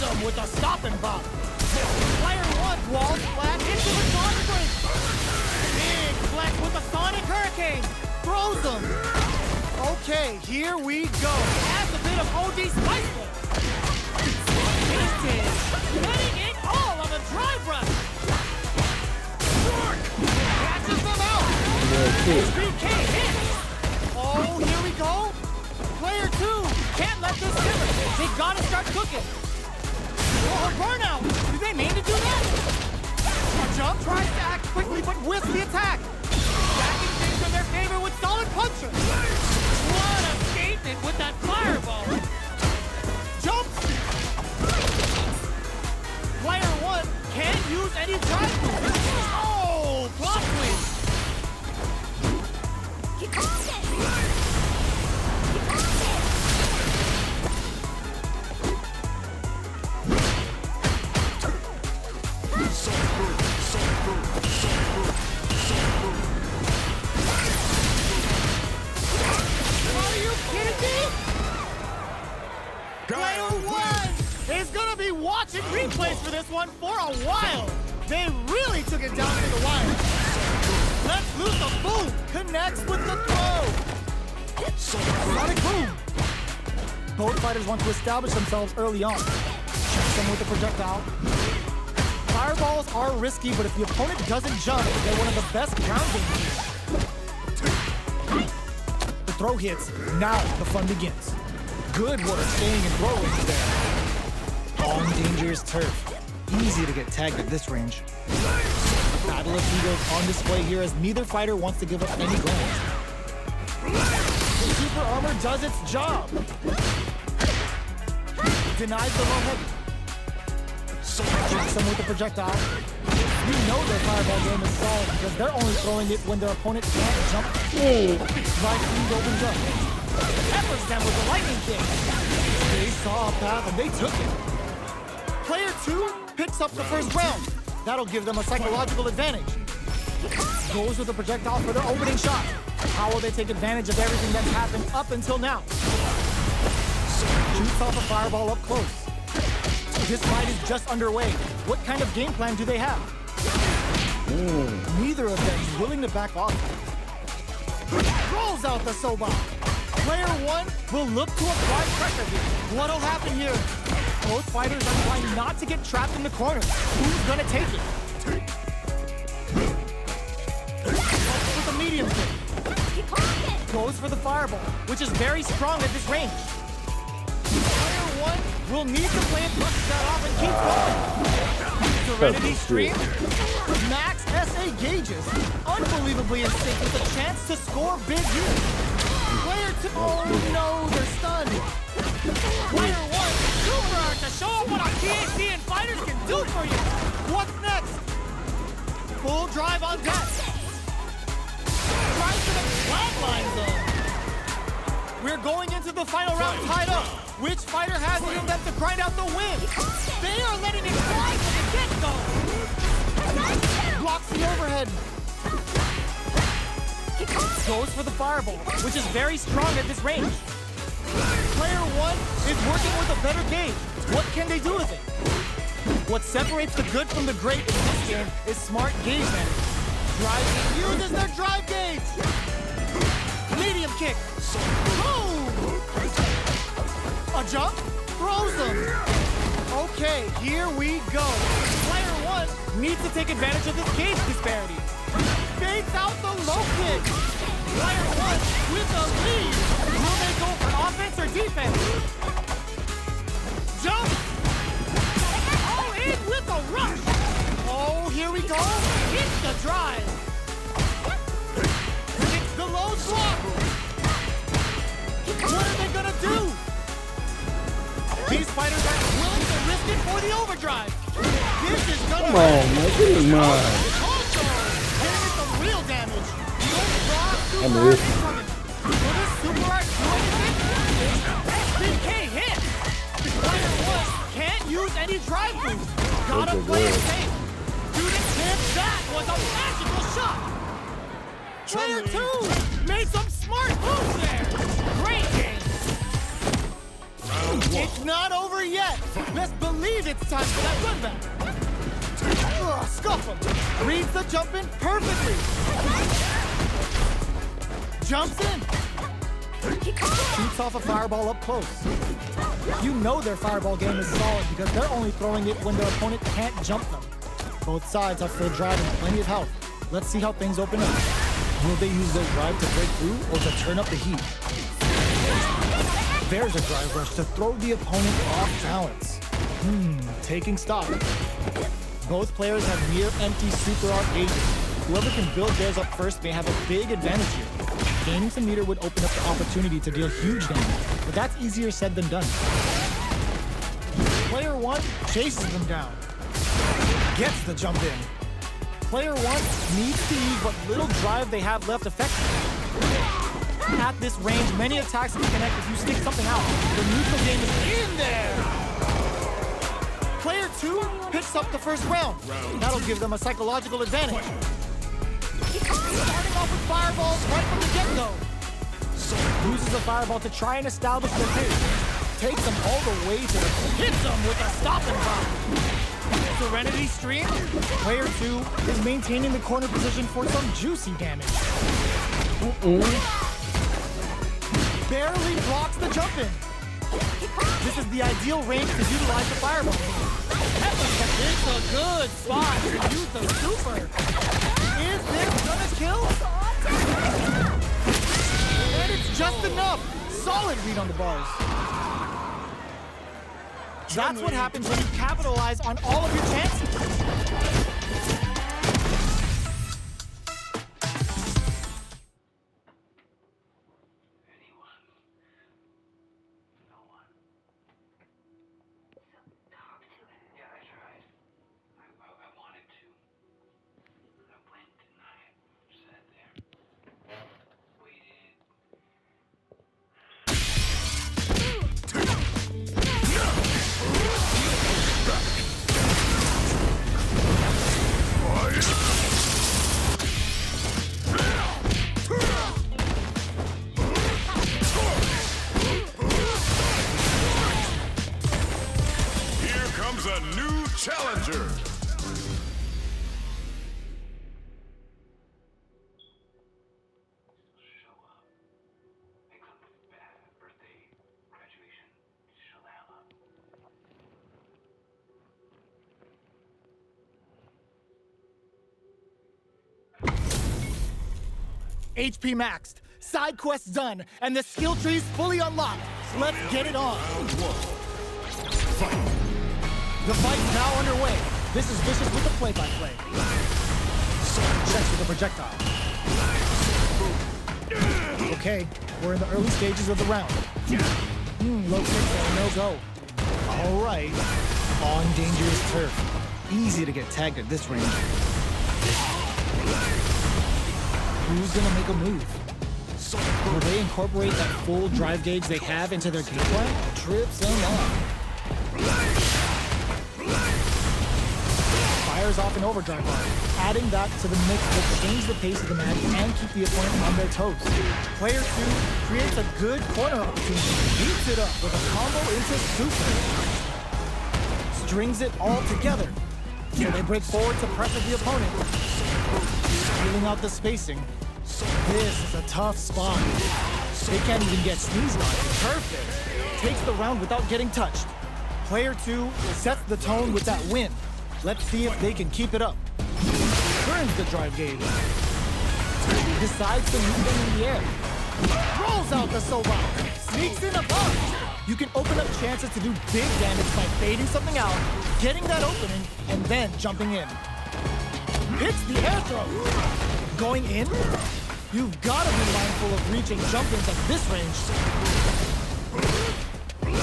him with a stopping bomb. Player 1 walls flat into the Sonic Break. Big flex with the Sonic Hurricane. Throws him. Okay, here we go. Adds a bit of OD spice. Letting it all on the drive rush. Catches them out. HBK hits. Oh, here we go. Player 2 can't let this simmer. They gotta start cooking. Oh, burnout. Did they mean to do that? A jump tries to act quickly, but whiffs the attack. Stacking things in their favor with solid puncher. What a statement with that fireball. Jumps. Player 1 can't use any drive moves. Oh, block win. Are you kidding me? Player 1 is gonna be watching replays for this one for a while. They really took it down to the wire. Let's loose the boom. Connects with the throw. Sonic boom. Both fighters want to establish themselves early on. Shoots them with the projectile. Fireballs are risky, but if the opponent doesn't jump, they're one of the best ground games. The throw hits. Now the fun begins. Good work staying in throw range there. On dangerous turf. Easy to get tagged at this range. Battle of egos on display here as neither fighter wants to give up any ground. The super armor does its job. Denies the low heavy. Shoots them with the projectile. You know their fireball game is solid because they're only throwing it when their opponent can't jump. Right feed opens up. Peppers them with the lightning kick. They saw a path and they took it. Player 2 picks up the first round. That'll give them a psychological advantage. Goes with the projectile for their opening shot. How will they take advantage of everything that's happened up until now? Shoots off a fireball up close. This fight is just underway. What kind of game plan do they have? Neither of them is willing to back off. Rolls out the Soba. Player 1 will look to apply pressure here. What'll happen here? Both fighters are trying not to get trapped in the corner. Who's gonna take it? With a medium kick. Goes for the fireball, which is very strong at this range. Player 1 will need to play it, brushes that off, and keeps going. Serenity Stream. Max SA gauges. Unbelievably in sync with a chance to score big here. Player 2. Oh no, they're stunned. Player 1, super hard to show them what a PhD in fighters can do for you. What's next? Full drive on deck. Tries to the flatline zone. We're going into the final round tied up. Which fighter has it in them to grind out the win? They are letting it fly from the get-go. Blocks the overhead. Goes for the fireball, which is very strong at this range. Player 1 is working with a better gauge. What can they do with it? What separates the good from the great in this game is smart gauge management. Drive uses their drive gauge. Medium kick. Boom! A jump, throws them. Okay, here we go. Player 1 needs to take advantage of this gauge disparity. Fades out the low kick. Player 1 with the lead. Will they go for offense or defense? Jump! All in with a rush. Oh, here we go. It's the drive. It's the low block. What are they gonna do? These fighters are willing to risk it for the overdrive. This is gonna Come on, man. This is mine. Also, getting it some real damage. Those raw super I'm arts risking. coming. Will this super art do anything? SBK hit. Player 1 can't use any drive moves. Gotta play it safe. Student tip, that was a magical shot. Player 2 made some smart moves there. Great game. It's not over yet. Let's believe it's time for that run back. Ugh, scuff him. Reads the jump in perfectly. Jumps in. Shoots off a fireball up close. You know their fireball game is solid because they're only throwing it when their opponent can't jump them. Both sides have full drive and plenty of health. Let's see how things open up. Will they use their drive to break through or to turn up the heat? There's a drive rush to throw the opponent off balance. Taking stock. Both players have near empty super art gauges. Whoever can build theirs up first may have a big advantage here. Gaining some meter would open up the opportunity to deal huge damage, but that's easier said than done. Player 1 chases them down. Gets the jump in. Player 1 needs to use what little drive they have left effectively. At this range, many attacks can connect if you stick something out. The neutral game is in there! Player 2 picks up the first round. That'll give them a psychological advantage. Starting off with fireballs right from the get-go. Uses a fireball to try and establish their pace. Takes them all the way to the... Hits them with a stop and bomb. Serenity Stream. Player 2 is maintaining the corner position for some juicy damage. Barely blocks the jump in. This is the ideal range to utilize the fireball. It's a good spot to use the super. Is this gonna kill? And it's just enough. Solid read on the bars. That's what happens when you capitalize on all of your chances. A new challenger. HP maxed, side quests done, and the skill tree's fully unlocked. Let's get it on. Fight. The fight's now underway. This is Vicious with the play-by-play. Checks with the projectile. Okay, we're in the early stages of the round. Low kick or no go. All right, on dangerous turf. Easy to get tagged at this range. Who's gonna make a move? Will they incorporate that full drive gauge they have into their game plan? Trips them up. Fires off an overdrive bar. Adding that to the mix will change the pace of the match and keep the opponent on their toes. Player 2 creates a good corner opportunity. Beats it up with a combo into super. Strings it all together. So they break forward to pressure the opponent. Feeling out the spacing. This is a tough spot. They can't even get sneezed on. Perfect. Takes the round without getting touched. Player 2 sets the tone with that win. Let's see if they can keep it up. Turns the drive gauge. Decides to move them in the air. Rolls out the Soba. Sneaks in a bunch. You can open up chances to do big damage by baiting something out, getting that opening, and then jumping in. Hits the air throw. Going in? You've got to be mindful of reaching jump-ins at this range.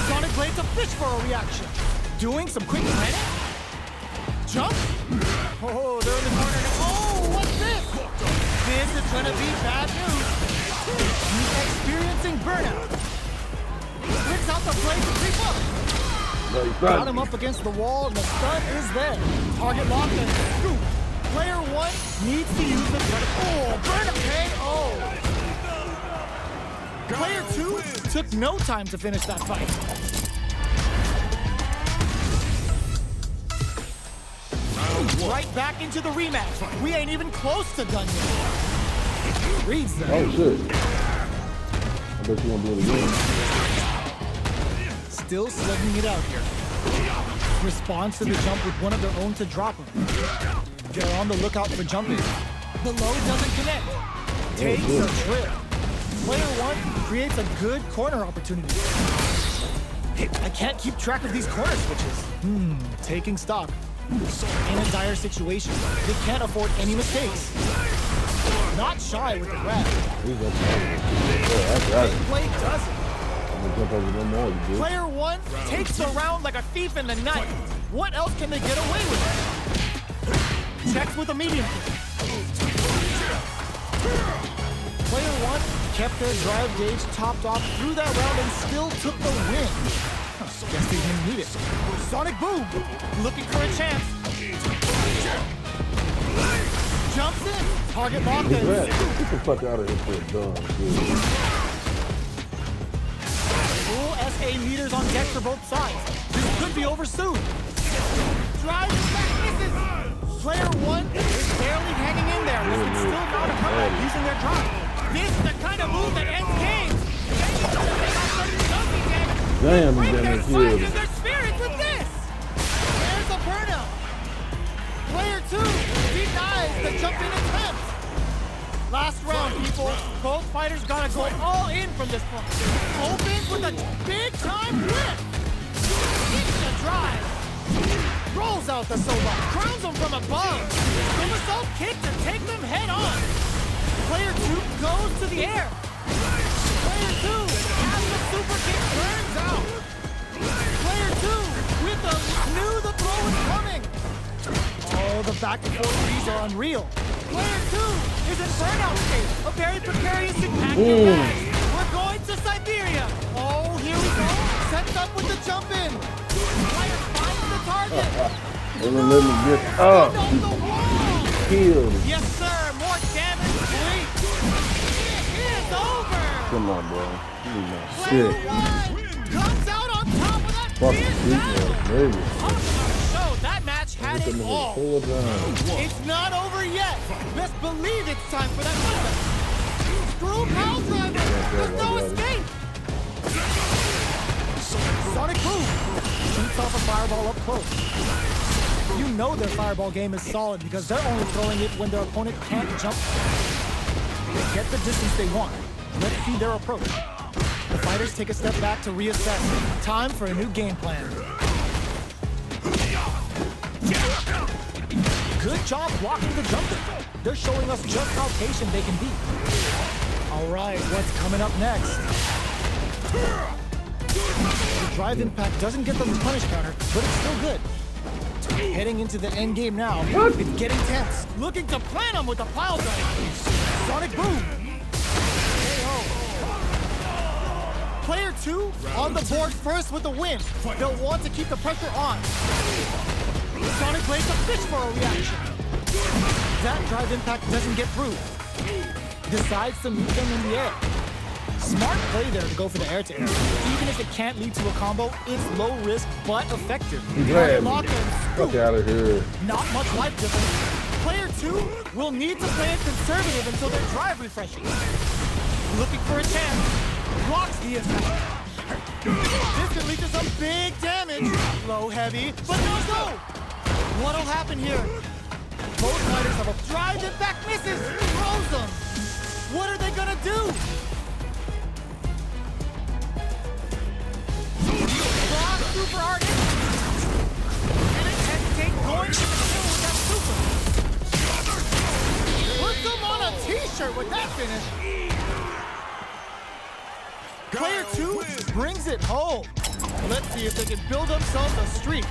Sonic Blade to fish for a reaction. Doing some quick planning. Jump. Oh, they're in the corner. Oh, what's this? This is gonna be bad news. He's experiencing burnout. Flicks out the blade to creep up. Got him up against the wall, and the stun is there. Target locked and scoop. Player 1 needs to use the burnout. Oh, burnout KO. Player 2 took no time to finish that fight. Right back into the rematch. We ain't even close to done yet. Reads them. Oh shit. I bet you won't be able to win. Still slugging it out here. Responds to the jump with one of their own to drop him. They're on the lookout for jumping. The low doesn't connect. Takes a trip. Player one creates a good corner opportunity. I can't keep track of these corner switches. Taking stock. In a dire situation, they can't afford any mistakes. Not shy with the grab. He's up there. Yeah, I got it. Play does it. I'm gonna jump over one more, you bitch. Player one takes the round like a thief in the night. What else can they get away with? Checks with a medium kick. Player one kept their drive gauge topped off through that round and still took the win. Guess they didn't need it. Sonic Boom, looking for a chance. Jumps in, target locked Get and the fuck out of here for a dumb shit. full SA meters on deck for both sides. This could be over soon. Drives back, misses. Player one is barely hanging in there. This can still mount a comeback using their drive. This is the kind of move that ends games. Damn, Break he's their getting sides killed. and their spirits with this. There's a burnout. Player two denies the jumping attempt. Last round, people. Both fighters gotta go all in from this point. Opens with a big time whip. Hits the drive. Rolls out the soba. Crowns them from above. Somersault kick to take them head on. Player two goes to the air. Player two, as the super kick burns out. Player two, with the knew the throw is coming. Oh, the back and forth reads are unreal. Player two is in burnout state. A very precarious and active match. We're going to Siberia. Oh, here we go. Sets up with the jump in. Player finds the target. They don't let me get up. On the wall. Killed. Yes, sir. More damage, please. It is over. Come on, bro. You know Player shit. one comes out on top of that Fucking fierce sweet, battle. baby. So that match had Look at it me all. full time. It's not over yet. Best believe it's time for that comeback. Screw pile driver. There's no escape. Sonic Boom shoots off a fireball up close. You know their fireball game is solid because they're only throwing it when their opponent can't jump. They get the distance they want. Let's see their approach. The fighters take a step back to reassess. Time for a new game plan. Good job blocking the jumper. They're showing us just how patient they can be. All right, what's coming up next? The drive impact doesn't get them the punish counter, but it's still good. Heading into the end game now. It's getting tense. Looking to plan them with a pile drive. Sonic Boom. KO. Player two on the board first with the win. They'll want to keep the pressure on. Sonic plays a fish for a reaction. That drive impact doesn't get through. Decides to meet them in the air. Smart play there to go for the air-to-air. Even if it can't lead to a combo, it's low risk but effective. Grab me. Lock and Fuck scoop. out of here. Not much life difference. Player two will need to play it conservative until their drive refreshes. Looking for a chance. Blocks the attack. This could lead to some big damage. Low heavy, but no. What'll happen here? Both fighters have a drive impact misses. Throws them. What are they gonna do? Block super hard. Didn't hesitate going to the kill with that super. Puts them on a t-shirt with that finish. Player two brings it home. Let's see if they can build themselves a streak.